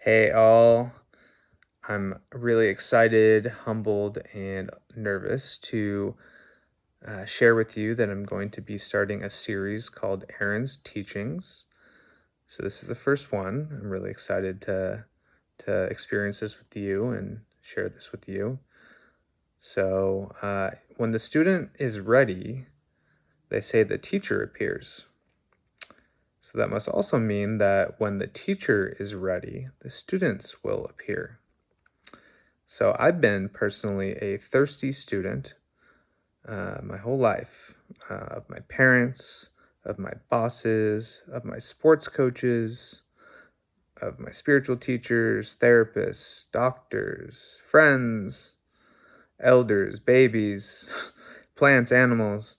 Hey, all. I'm really excited, humbled, and nervous to share with you that I'm going to be starting a series called Aaron's Teachings. So this is the first one. I'm really excited to experience this with you and share this with you. So when the student is ready, they say the teacher appears. So that must also mean that when the teacher is ready, the students will appear. So I've been personally a thirsty student my whole life of my parents, of my bosses, of my sports coaches, of my spiritual teachers, therapists, doctors, friends, elders, babies, plants, animals.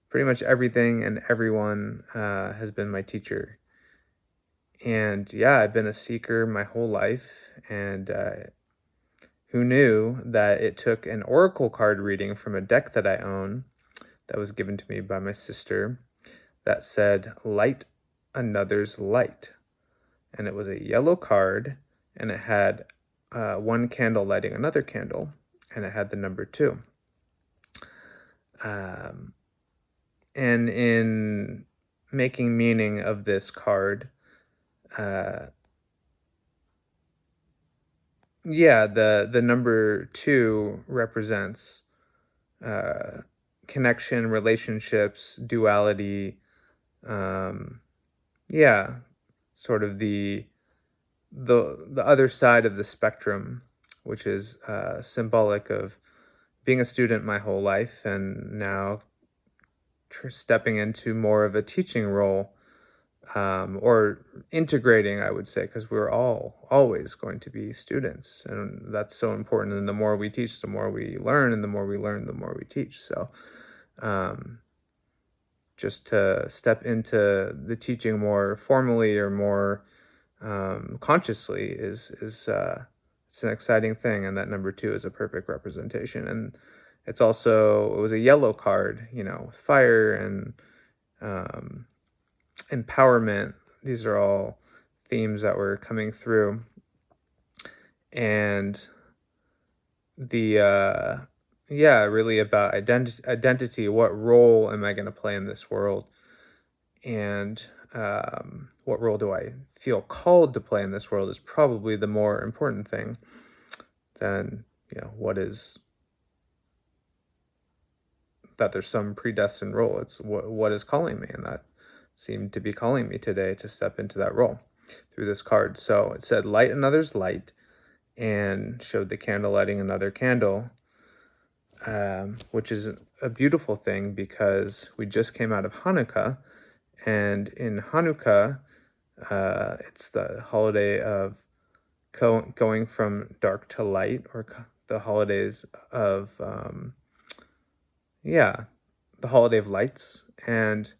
Pretty much everything and everyone has been my teacher. And yeah, I've been a seeker my whole life. And who knew that it took an oracle card reading from a deck that I own that was given to me by my sister that said, "Light another's light." And it was a yellow card, and it had one candle lighting another candle, and it had the number 2. Um, and in making meaning of this card, uh, yeah, the number 2 represents uh, connection, relationships, duality, um, yeah, sort of the other side of the spectrum, which is symbolic of being a student my whole life and now stepping into more of a teaching role, or integrating, I would say, because we're all always going to be students, and that's so important. And the more we teach, the more we learn, and the more we learn, the more we teach. So, um, just to step into the teaching more formally or more consciously is it's an exciting thing, and that number 2 is a perfect representation. And it was a yellow card, with fire and um, empowerment. These are all themes that were coming through, and the yeah, really about identity. What role am I going to play in this world? And what role do I feel called to play in this world is probably the more important thing than what is that there's some predestined role. It's what is calling me, and that seemed to be calling me today to step into that role through this card. So it said light another's light, and showed the candle lighting another candle, which is a beautiful thing because we just came out of Hanukkah. And in Hanukkah, it's the holiday of going from dark to light, or the holidays of, yeah, the holiday of lights, and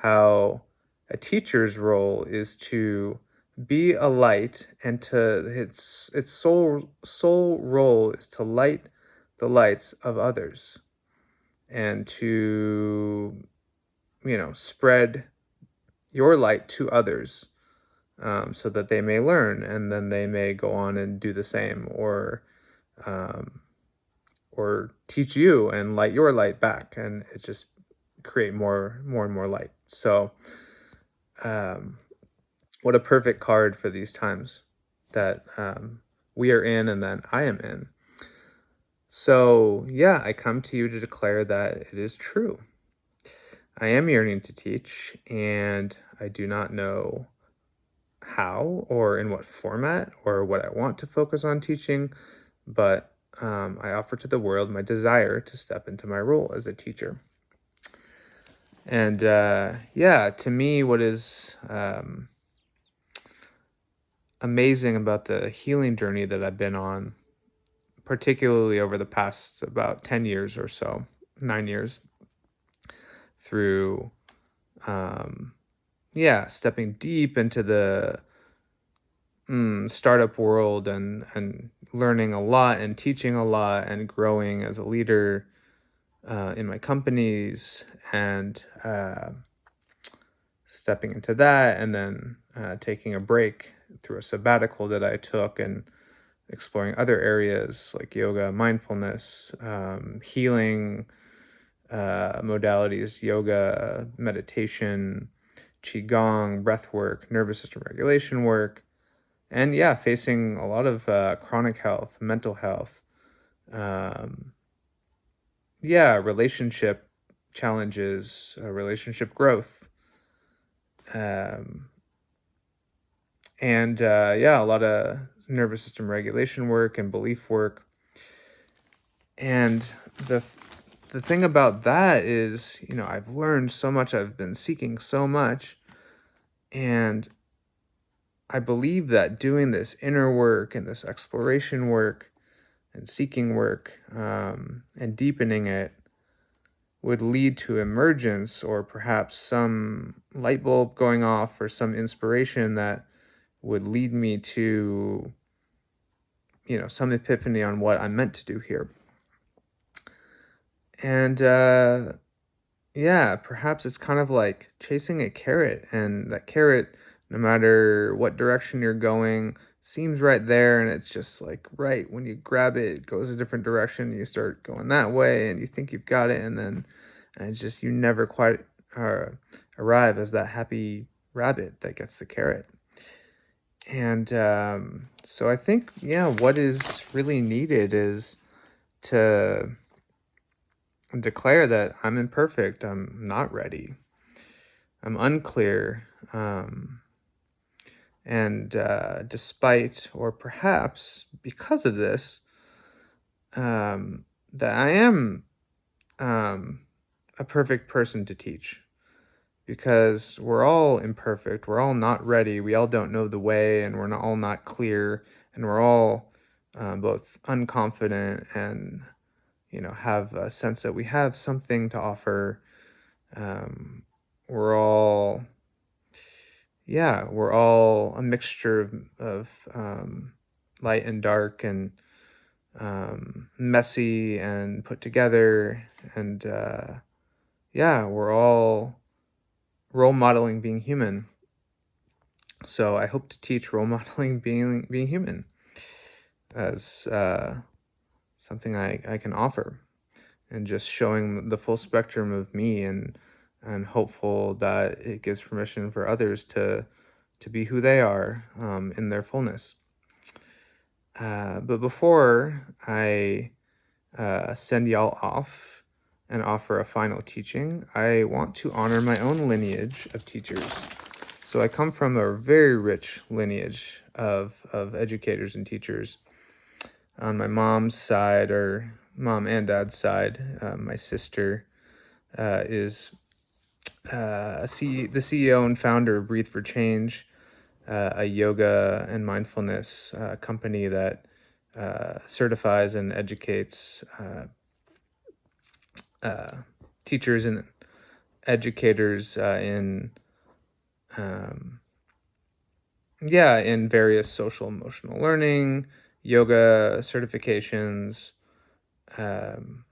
how a teacher's role is to be a light, and to its sole role is to light the lights of others, and to spread your light to others, so that they may learn, and then they may go on and do the same, um, or teach you and light your light back, and it just create more and more light. So, um, what a perfect card for these times that we are in, and that I am in. So, yeah, I come to you to declare that it is true. I am yearning to teach, and I do not know how or in what format or what I want to focus on teaching, but I offer to the world my desire to step into my role as a teacher. And yeah, to me, what is amazing about the healing journey that I've been on, particularly over the past about 10 years or so, 9 years, through, yeah, stepping deep into the startup world, and learning a lot and teaching a lot and growing as a leader in my companies, and stepping into that, and then taking a break through a sabbatical that I took and exploring other areas like yoga, mindfulness, healing modalities, yoga, meditation, qigong, breath work, nervous system regulation work, and yeah, facing a lot of chronic health, mental health, um, yeah, relationship challenges, relationship growth, um, and yeah, a lot of nervous system regulation work and belief work. And the the thing about that is, I've learned so much. I've been seeking so much, and I believe that doing this inner work and this exploration work and seeking work, and deepening it would lead to emergence or perhaps some light bulb going off or some inspiration that would lead me to, some epiphany on what I'm meant to do here. And yeah, perhaps it's kind of like chasing a carrot, and that carrot, no matter what direction you're going, seems right there, and it's just like right when you grab it, it goes a different direction. You start going that way, and you think you've got it, and it's just you never quite arrive as that happy rabbit that gets the carrot. And so I think, yeah, what is really needed is to declare that I'm imperfect, I'm not ready, I'm unclear, and despite, or perhaps because of this, that I am a perfect person to teach. Because we're all imperfect, we're all not ready, we all don't know the way, and we're not all not clear, and we're all both unconfident and have a sense that we have something to offer. We're all, yeah, we're all a mixture of light and dark, and messy and put together, and yeah, we're all role modeling being human. So I hope to teach role modeling being human as something I can offer, and just showing the full spectrum of me, and hopeful that it gives permission for others to be who they are, in their fullness. But before I send y'all off and offer a final teaching, I want to honor my own lineage of teachers. So I come from a very rich lineage of educators and teachers. On my mom's side, or mom and dad's side, my sister is the CEO and founder of Breathe for Change, a yoga and mindfulness company that certifies and educates teachers and educators um, in various social emotional learning, yoga certifications, um,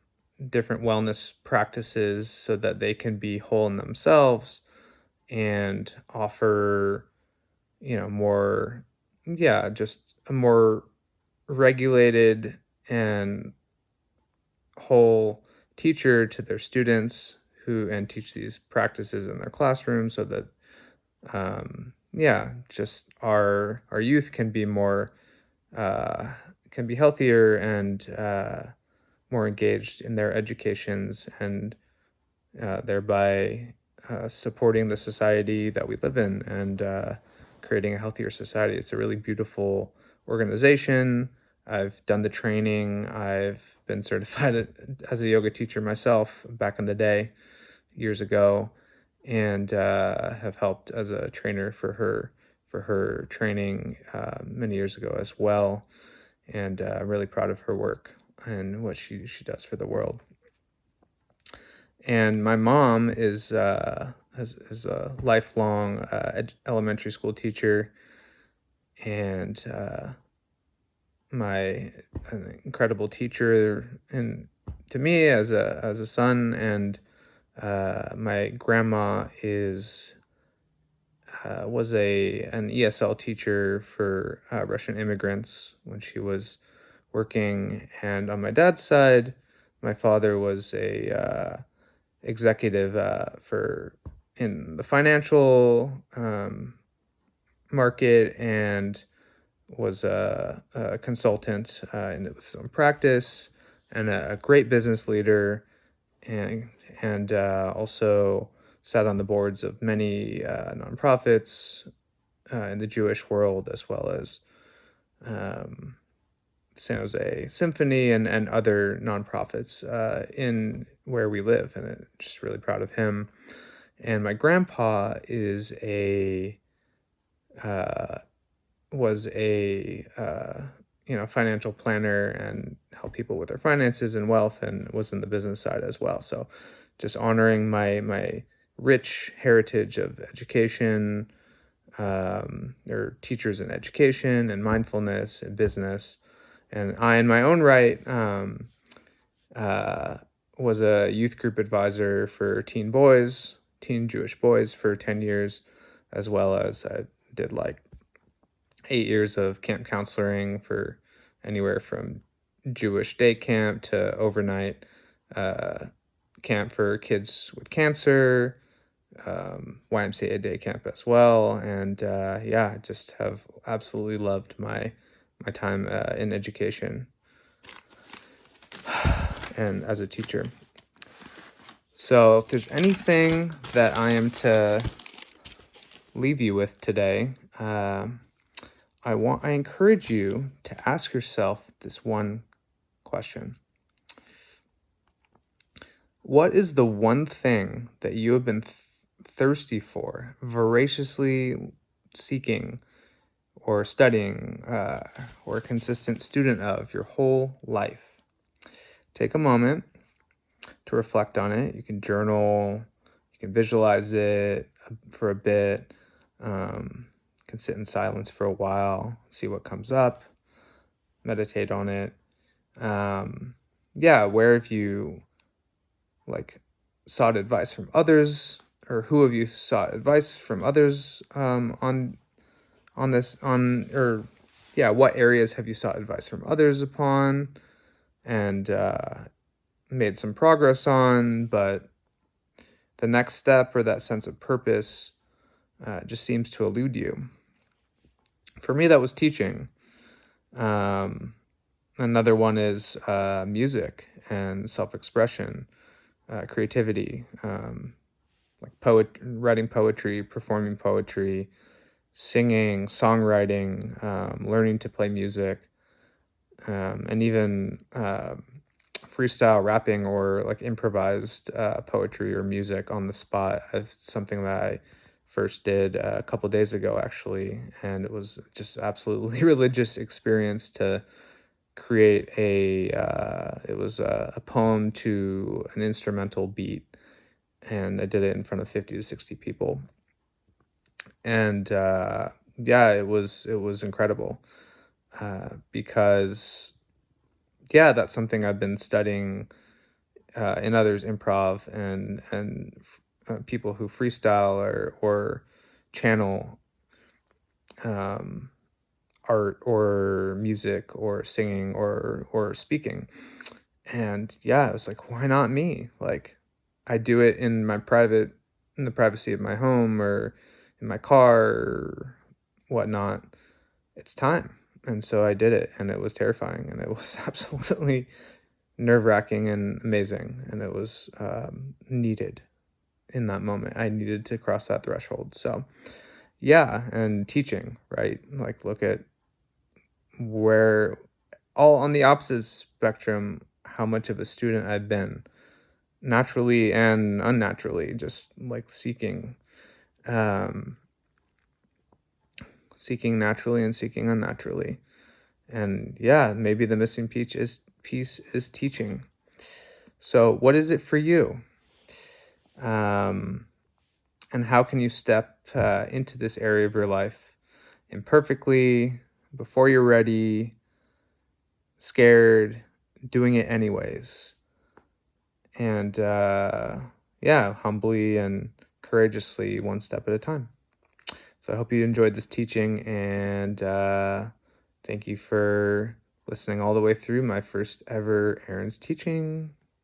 different wellness practices, so that they can be whole in themselves and offer, more, yeah, just a more regulated and whole teacher to their students, and teach these practices in their classroom, so that yeah, just our youth can be more can be healthier, and more engaged in their educations, and thereby supporting the society that we live in, and creating a healthier society. It's a really beautiful organization. I've done the training. I've been certified as a yoga teacher myself back in the day, years ago, and have helped as a trainer for her training many years ago as well. And I'm really proud of her work and what she does for the world. And my mom is is a lifelong elementary school teacher, and my an incredible teacher, and to me as a son. And my grandma is was an ESL teacher for Russian immigrants when she was working, and on my dad's side, my father was a executive for in the financial market and was a consultant with his own practice and a great business leader and also sat on the boards of many nonprofits in the Jewish world, as well as um, San Jose Symphony and other nonprofits in where we live, and just really proud of him. And my grandpa is a uh, was a financial planner and help people with their finances and wealth, and was in the business side as well. So just honoring my rich heritage of education, or teachers in education and mindfulness and business. And I, in my own right, uh, was a youth group advisor for teen Jewish boys for 10 years, as well as I did like 8 years of camp counseling for anywhere from Jewish day camp to overnight uh, camp for kids with cancer, YMCA day camp as well. And yeah, I just have absolutely loved my time in education and as a teacher. So if there's anything that I am to leave you with today, I encourage you to ask yourself this one question. What is the one thing that you have been thirsty for, voraciously seeking or studying, or a consistent student of your whole life? Take a moment to reflect on it. You can journal, you can visualize it for a bit, you can sit in silence for a while, see what comes up, meditate on it. Yeah, where have you like sought advice from others, or who have you sought advice from others on this on or yeah, what areas have you sought advice from others upon and made some progress on, but the next step or that sense of purpose just seems to elude you? For me, that was teaching. Another one is music and self-expression, creativity, like writing poetry, performing poetry, singing, songwriting, learning to play music, and even freestyle rapping or like improvised poetry or music on the spot. It's something that I first did a couple days ago, actually, and it was just absolutely religious experience to create it was a poem to an instrumental beat, and I did it in front of 50 to 60 people. And yeah, it was incredible because yeah, that's something I've been studying in others improv and people who freestyle or channel um, art or music or singing or speaking. And yeah, I was like, why not me? Like, I do it in the privacy of my home or in my car or whatnot. It's time. And so I did it, and it was terrifying, and it was absolutely nerve-wracking and amazing, and it was needed in that moment. I needed to cross that threshold. So yeah, and teaching, right? Like, look at where all on the opposite spectrum, how much of a student I've been, naturally and unnaturally, just like um, seeking naturally and seeking unnaturally. And yeah, maybe the missing piece is teaching. So what is it for you? Um, and how can you step into this area of your life imperfectly, before you're ready, scared, doing it anyways? And yeah, humbly and courageously, one step at a time. So I hope you enjoyed this teaching, and thank you for listening all the way through my first ever Aaron's teaching.